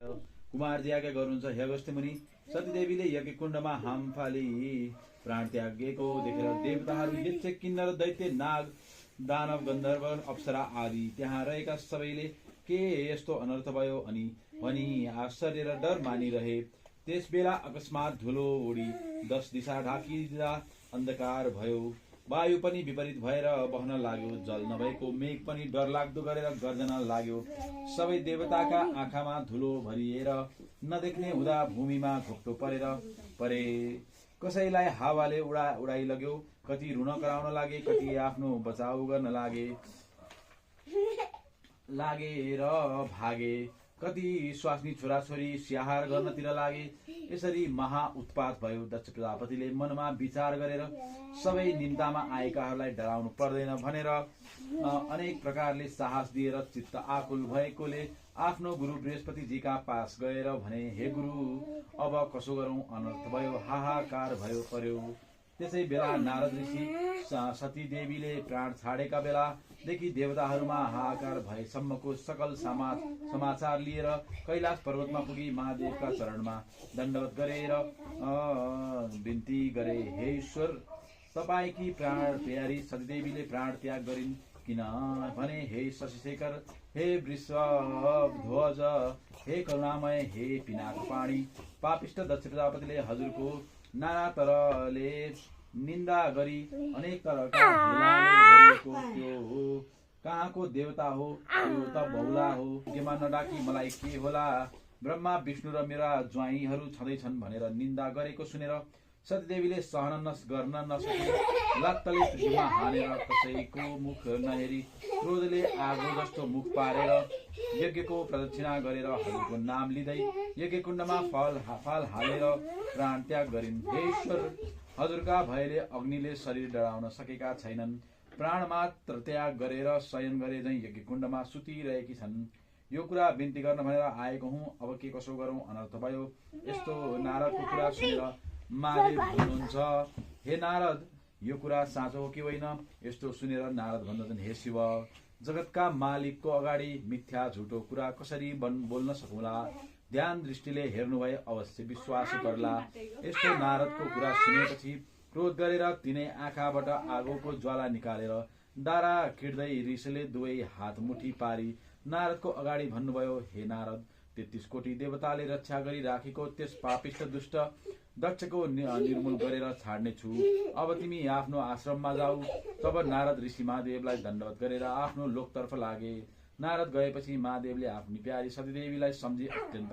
कुमारजी आज्ञा गर्नुहुन्छ, हे अगस्त्य मुनि, सतीदेवीले यज्ञ कुण्डमा हाम फाली प्राण त्यागेको देखेर देवताहरू, यक्ष, किन्नर, दैत्य, नाग, दानव, गन्धर्व, अप्सरा आदि त्यहाँ रहेका सबैले के यस्तो अनर्थ भयो भनी आश्चर्य र डर मानिरहे। त्यस बेला अकस्मात धुलो उडी 10 दिशा ढाकिदिँदा अन्धकार भयो। वायु पनि विपरीत भएर बहन लाग्यो। जल नभएको मेघ पनि डरलाग्दो गरेर गर्जना लाग्यो। सबै देवताका आँखामा धुलो भरिएर नदेख्ने हुँदा भूमिमा घोप्टो परे। कसैलाई हावाले उडाइ लग्यो, कति रुन कराउन लागे, कति आफ्नो बचाउ गर्न लागे र भागे, कति स्वास्नी छोराछोरी स्याहार गर्नतिर लागे। यसरी महा उत्पात भयो। दक्ष प्रजापतिले मनमा विचार गरेर सबै निम्तामा आएकाहरूलाई डराउनु पर्दैन भनेर अनेक प्रकारले साहस दिएर चित्त आकुल भएकोले आफ्नो गुरु बृहस्पतिजीका पास गएर भने, हे गुरु, अब कसो गरौं, अनर्थ भयो, हाहाकार भयो पर्यो। त्यसै बेला नारद ऋषि सती देवीले प्राण छाडेका बेलादेखि देवताहरूमा हाहाकार भएसम्मको सकल समाचार लिएर कैलाश पर्वतमा पुगी महादेवका चरणमा दण्डवत गरेर विन्ती गरे, हे ईश्वर, तपाईकी प्राण प्यारी सतीदेवीले प्राण त्याग गरिन् किनभने, हे शशिशेखर, हे वृषभध्वज, हे करुणामय, हे पिनाकपाणी, पापिष्ट दक्ष प्रजापतिले हजुरको नाना तरले निन्दा गरी अनेक तरका हेलाले भरिएको त्यो हो। कहाँको देवता हो, त्यो त बहुला हो। यज्ञमा नडाकी मलाई के होला। ब्रह्मा विष्णु र मेरा ज्वाइँहरू छँदैछन् भनेर निन्दा गरेको सुनेर सतीदेवीले सहन गर्न नसकी लत्तले पृथ्वीमा हानेर कसैको मुख नहेरी क्रोधले आगो जस्तो मुख पारेर यज्ञको प्रदक्षिणा गरेर हजुरको नाम लिँदै यज्ञ कुण्डमा फल हालेर प्राण त्याग गरिन्। हे ईश्वर, हजुरका भयले अग्निले शरीर डराउन सकेका छैनन्। प्राण मात्र त्याग गरेर शयन गरे झैं यज्ञ कुण्डमा सुतिरहेकी छन्। यो कुरा बिन्ती गर्न भनेर आएको हुँ। अब के कसो गरौं, अनर्थ भयो। यस्तो नारदको कुरा सुनेर महादेव भन्नुहुन्छ, हे नारद, यो कुरा साँचो हो कि होइन? यस्तो सुनेर नारद भन्दछन्, हे शिव, जगतका मालिकको अगाडि मिथ्या झुटो कुरा कसरी बोल्न सकौँला? ध्यान दृष्टिले हेर्नु भए अवश्य विश्वास गर्ला। यस्तो नारदको कुरा सुनेपछि क्रोध गरेर तिनै आँखाबाट आगोको ज्वाला निकालेर दारा खिड्दै रिसले दुवै हात मुठी पारी नारदको अगाडि भन्नुभयो, हे नारद, 33 कोटी देवताले रक्षा गरी राखेको त्यस पापिष्ट दुष्ट दक्षको निर्मूल गरेर छाड्ने छु। अब तिमी आफ्नो आश्रममा जाऊ। तब नारद ऋषि महादेवलाई दण्डवत गरेर आफ्नो लोकतर्फ लागे। नारद गएपछि महादेवले आफ्नी प्यारी सतीदेवीलाई सम्झी अत्यन्त